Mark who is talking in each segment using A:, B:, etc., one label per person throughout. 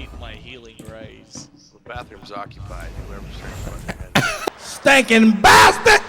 A: need my healing rays.
B: The bathroom's occupied. Whoever's trying to fucking
C: Stinking bastard!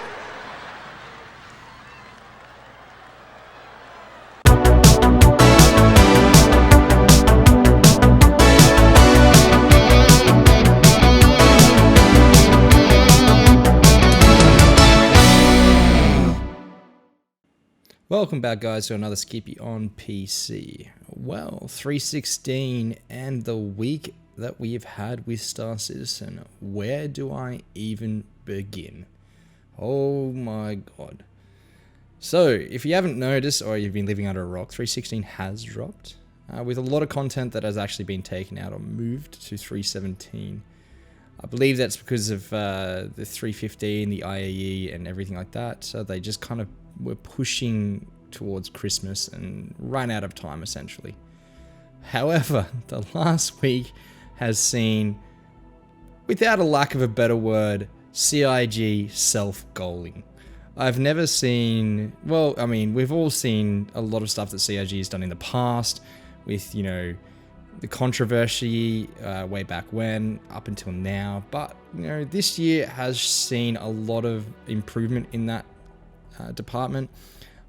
C: Welcome back, guys, to another Skippy on PC. Well, 316 and the week that we have had with Star Citizen. Where do I even begin? Oh my god. So, if you haven't noticed or you've been living under a rock, 316 has dropped. With a lot of content that has actually been taken out or moved to 317. I believe that's because of the 315, the IAE and everything like that. So they just kind of were pushing towards Christmas and ran out of time, essentially. However, the last week has seen, without a lack of a better word, CIG self-goaling. I've never seen, well, I mean, we've all seen a lot of stuff that CIG has done in the past with, you know, the controversy way back when, up until now. But, you know, this year has seen a lot of improvement in that department.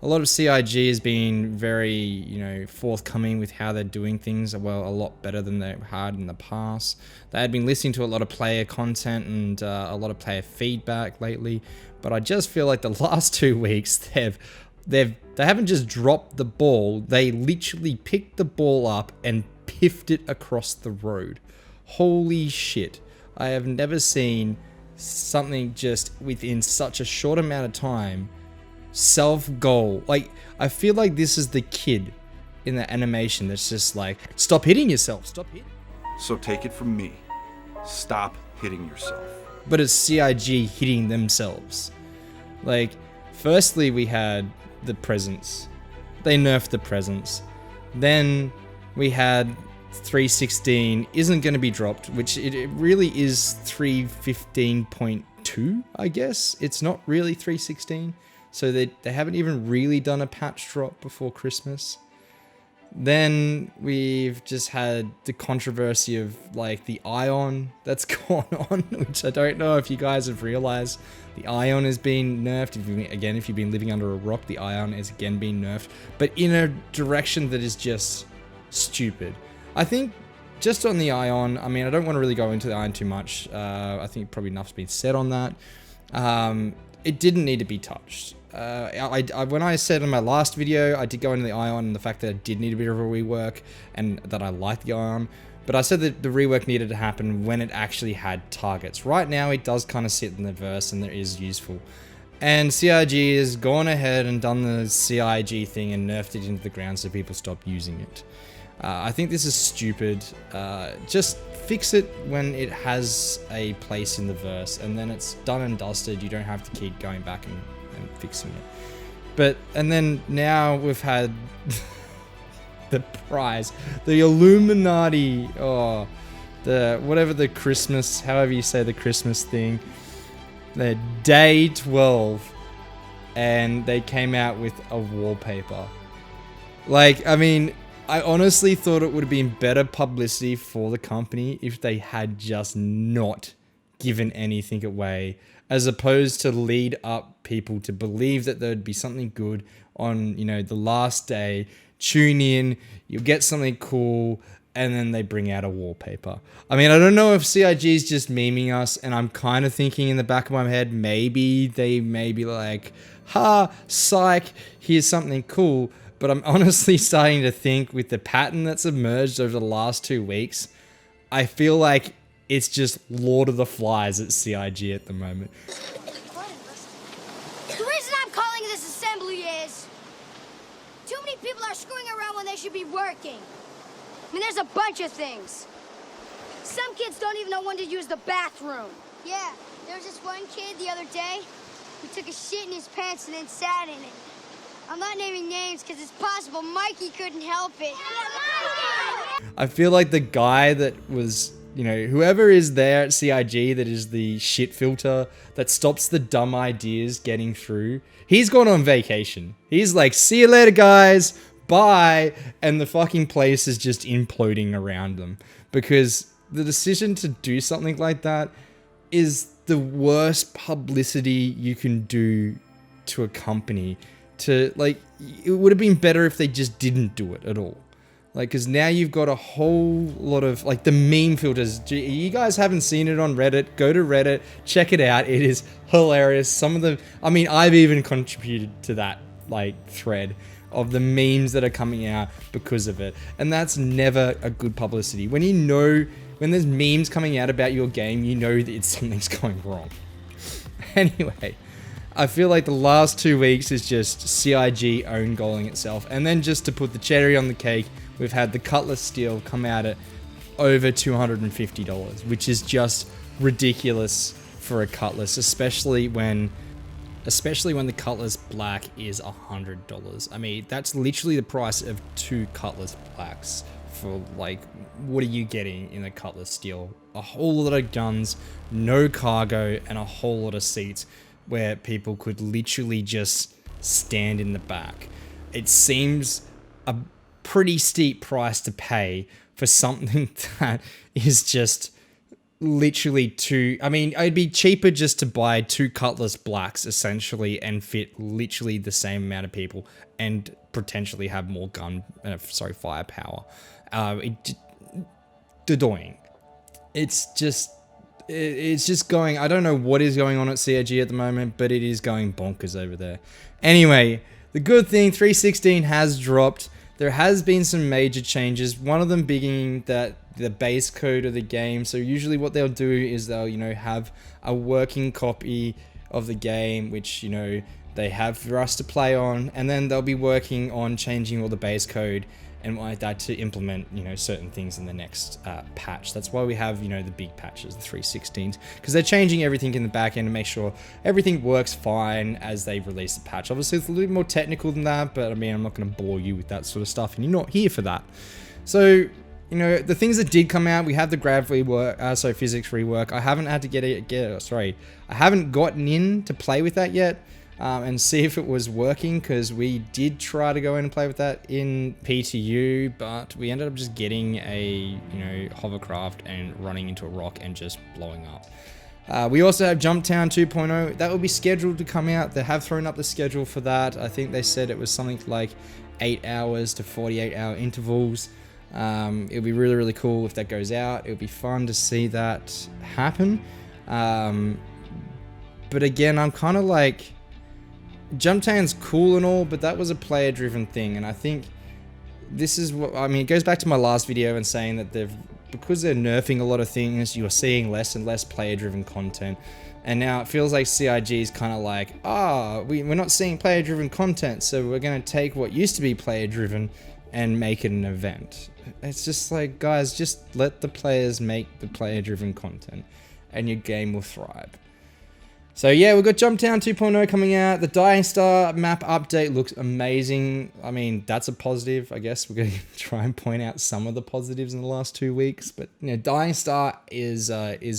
C: A lot of CIG has been very, you know, forthcoming with how they're doing things. Well, a lot better than they had in the past. They had been listening to a lot of player content and a lot of player feedback lately. But I just feel like the last 2 weeks they haven't just dropped the ball. They literally picked the ball up and piffed it across the road. Holy shit! I have never seen something just within such a short amount of time. Self-goal. Like, I feel like this is the kid in the animation that's just like, stop hitting yourself, stop hitting.
D: So take it from me. Stop hitting yourself.
C: But it's CIG hitting themselves. Like, firstly we had the presents. They nerfed the presents. Then we had 316 isn't going to be dropped, which it really is 315.2, I guess. It's not really 316. So they haven't even really done a patch drop before Christmas. Then we've just had the controversy of like the Ion that's gone on, which I don't know if you guys have realized. The Ion is being nerfed. If you've been living under a rock, the Ion is again being nerfed, but in a direction that is just stupid. I think just on the Ion, I mean, I don't want to really go into the Ion too much. I think probably enough's been said on that. It didn't need to be touched. When I said in my last video, I did go into the Ion and the fact that it did need a bit of a rework and that I like the Ion, but I said that the rework needed to happen when it actually had targets. Right now, it does kind of sit in the verse and it is useful. And CIG has gone ahead and done the CIG thing and nerfed it into the ground so people stop using it. I think this is stupid. Just fix it when it has a place in the verse and then it's done and dusted. You don't have to keep going back and fixing it. And then now we've had the prize, the Illuminati, whatever the Christmas, however you say the Christmas thing, the day 12, and they came out with a wallpaper. Like, I mean, I honestly thought it would have been better publicity for the company if they had just not given anything away, as opposed to lead up people to believe that there'd be something good on, you know, the last day. Tune in, you'll get something cool, and then they bring out a wallpaper. I mean, I don't know if CIG is just memeing us, and I'm kind of thinking in the back of my head, maybe they may be like, ha, psych, here's something cool. But I'm honestly starting to think with the pattern that's emerged over the last 2 weeks, I feel like it's just Lord of the Flies at CIG at the moment.
E: The reason I'm calling this assembly is too many people are screwing around when they should be working. I mean, there's a bunch of things. Some kids don't even know when to use the bathroom. Yeah, there was this one kid the other day who took a shit in his pants and then sat in it. I'm not naming names because it's possible Mikey couldn't help it.
C: I feel like the guy that was, you know, whoever is there at CIG that is the shit filter that stops the dumb ideas getting through, he's gone on vacation. He's like, see you later, guys. bye, and the fucking place is just imploding around them. Because the decision to do something like that is the worst publicity you can do to a company. To, like, it would have been better if they just didn't do it at all. Like, because now you've got a whole lot of, like, the meme filters. You guys haven't seen it on Reddit. Go to Reddit. Check it out. It is hilarious. Some of the... I mean, I've even contributed to that, like, thread of the memes that are coming out because of it. And that's never a good publicity. When you know... When there's memes coming out about your game, you know that something's going wrong. Anyway... I feel like the last 2 weeks is just CIG own goaling itself. And then just to put the cherry on the cake, we've had the Cutlass Steel come out at over $250, which is just ridiculous for a Cutlass, especially when the Cutlass Black is $100. I mean, that's literally the price of 2 Cutlass Blacks for, like, what are you getting in a Cutlass Steel? A whole lot of guns, no cargo, and a whole lot of seats, where people could literally just stand in the back. It seems a pretty steep price to pay for something that is just literally too... I mean, it'd be cheaper just to buy 2 Cutlass Blacks, essentially, and fit literally the same amount of people, and potentially have more firepower. Annoying. It's just going... I don't know what is going on at CIG at the moment, but it is going bonkers over there. Anyway, the good thing, 3.16 has dropped. There has been some major changes. One of them being that the base code of the game. So usually what they'll do is they'll, you know, have a working copy of the game, which, you know, they have for us to play on. And then they'll be working on changing all the base code and like that to implement, you know, certain things in the next patch. That's why we have, you know, the big patches, the 3.16s, because they're changing everything in the back end to make sure everything works fine as they release the patch. Obviously, it's a little bit more technical than that, but I mean, I'm not going to bore you with that sort of stuff, and you're not here for that. So, you know, the things that did come out, we have the grav rework, physics rework. I haven't had to I haven't gotten in to play with that yet. And see if it was working, because we did try to go in and play with that in PTU, but we ended up just getting a, you know, hovercraft and running into a rock and just blowing up. We also have Jumptown 2.0. That will be scheduled to come out. They have thrown up the schedule for that. I think they said it was something like 8 hours to 48-hour intervals. It'll be really, really cool if that goes out. It'll be fun to see that happen. But again, I'm kind of like... Jumptown's cool and all, but that was a player-driven thing, and I think this is what... I mean, it goes back to my last video and saying that because they're nerfing a lot of things, you're seeing less and less player-driven content. And now it feels like CIG is kind of like, we're not seeing player-driven content, so we're going to take what used to be player-driven and make it an event. It's just like, guys, just let the players make the player-driven content, and your game will thrive. So yeah, we've got Jumptown 2.0 coming out. The Dying Star map update looks amazing. I mean, that's a positive. I guess we're going to try and point out some of the positives in the last 2 weeks. But, you know, Dying Star is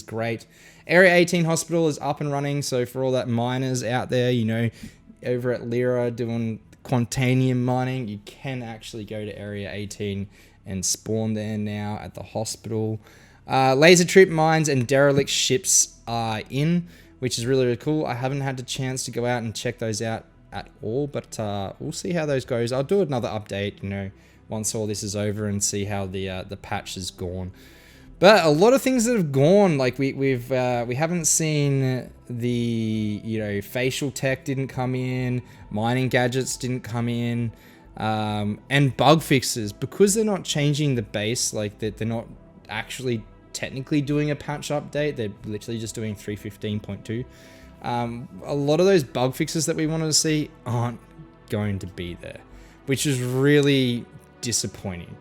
C: great. Area 18 Hospital is up and running. So for all that miners out there, you know, over at Lyra doing Quantanium mining, you can actually go to Area 18 and spawn there now at the hospital. Laser trip mines and derelict ships are in, which is really, really cool. I haven't had the chance to go out and check those out at all, but we'll see how those goes. I'll do another update, you know, once all this is over and see how the patch has gone. But a lot of things that have gone, like we haven't seen the, you know, facial tech didn't come in, mining gadgets didn't come in, and bug fixes, because they're not changing the base, like they're not actually technically doing a patch update. They're literally just doing 3.15.2. A lot of those bug fixes that we wanted to see aren't going to be there, which is really disappointing.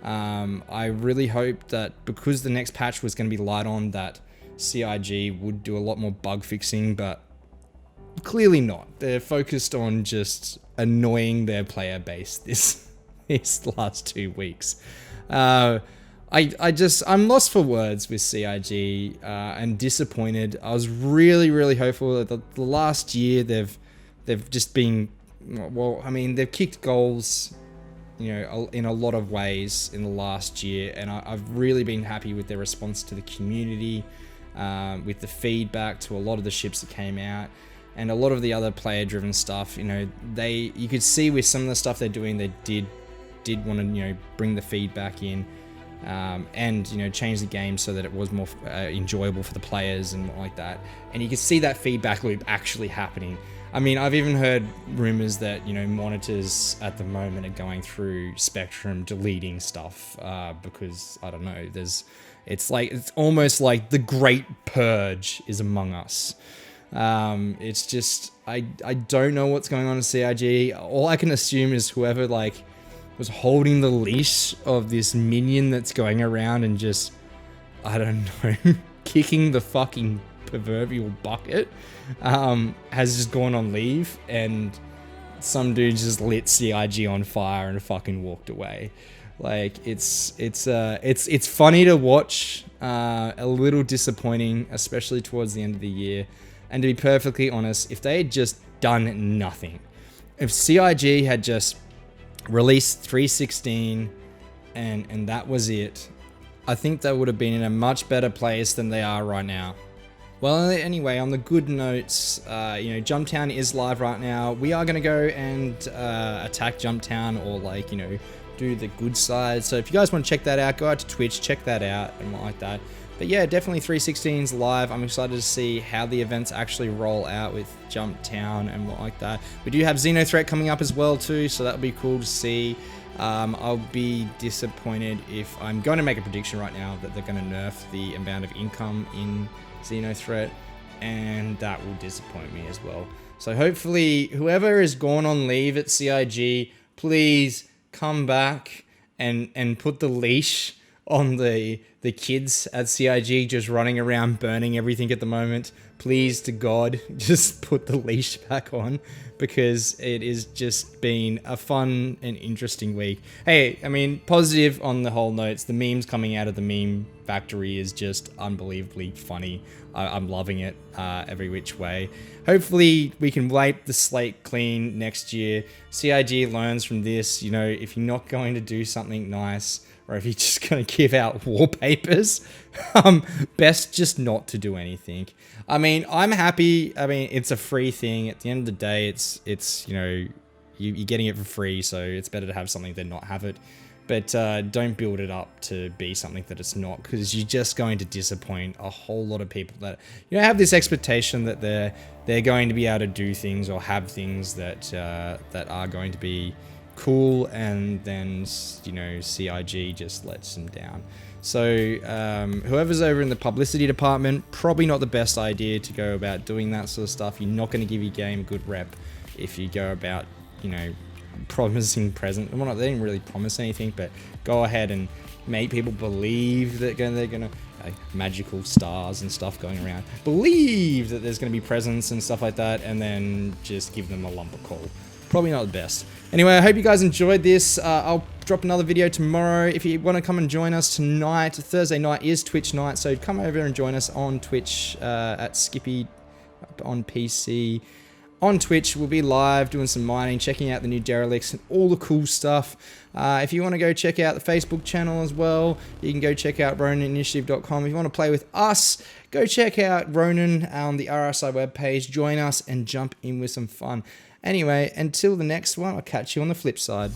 C: I really hope that because the next patch was going to be light on, that CIG would do a lot more bug fixing, but clearly not. They're focused on just annoying their player base these last 2 weeks. I'm lost for words with CIG and disappointed. I was really, really hopeful that the last year they've just been, well, I mean, they've kicked goals you know, in a lot of ways in the last year, and I've really been happy with their response to the community, with the feedback to a lot of the ships that came out, and a lot of the other player-driven stuff. You know, you could see with some of the stuff they're doing, they did want to, you know, bring the feedback in, and, you know, change the game so that it was more enjoyable for the players and like that. And you can see that feedback loop actually happening. I mean, I've even heard rumors that, you know, monitors at the moment are going through Spectrum deleting stuff, because, I don't know, it's almost like the Great Purge is among us. It's just, I don't know what's going on in CIG. All I can assume is whoever, like, was holding the leash of this minion that's going around and just, I don't know, kicking the fucking proverbial bucket, has just gone on leave, and some dude just lit CIG on fire and fucking walked away. Like, it's funny to watch, a little disappointing, especially towards the end of the year. And to be perfectly honest, if they had just done nothing, if CIG had just released 3.16 and that was it, I think they would have been in a much better place than they are right now. Well, anyway, on the good notes, you know, Jumptown is live right now. We are going to go and attack Jumptown, or, like, you know, do the good side. So if you guys want to check that out, go out to Twitch, check that out and like that. But yeah, definitely 3.16's live. I'm excited to see how the events actually roll out with Jumptown and what like that. We do have Xenothreat coming up as well too, so that'll be cool to see. I'll be disappointed if, I'm going to make a prediction right now that they're going to nerf the amount of income in Xenothreat, and that will disappoint me as well. So hopefully whoever is gone on leave at CIG, please come back and put the leash on the kids at CIG just running around burning everything at the moment. Please to God, just put the leash back on, because it has just been a fun and interesting week. Hey, I mean, positive on the whole notes. The memes coming out of the meme factory is just unbelievably funny. I'm loving it every which way. Hopefully we can wipe the slate clean next year. CIG learns from this. You know, if you're not going to do something nice, or if you're just going to give out wallpapers, best just not to do anything. I mean, I'm happy. I mean, it's a free thing. At the end of the day, it's you know, you're getting it for free, so it's better to have something than not have it. But don't build it up to be something that it's not, because you're just going to disappoint a whole lot of people that, you know, have this expectation that they're going to be able to do things or have things that are going to be cool, and then, you know, CIG just lets them down. So whoever's over in the publicity department, probably not the best idea to go about doing that sort of stuff. You're not going to give your game good rep if you go about, you know, promising present. Well, they didn't really promise anything, but go ahead and make people believe that they're gonna magical stars and stuff going around, believe that there's gonna be presents and stuff like that, and then just give them a lump of coal. Probably not the best. Anyway, I hope you guys enjoyed this. I'll drop another video tomorrow. If you want to come and join us tonight, Thursday night is Twitch night, so come over and join us on Twitch at Skippy on PC. On Twitch, we'll be live doing some mining, checking out the new derelicts and all the cool stuff. If you want to go check out the Facebook channel as well, you can go check out RoninInitiative.com. If you want to play with us, go check out Ronin on the RSI webpage. Join us and jump in with some fun. Anyway, until the next one, I'll catch you on the flip side.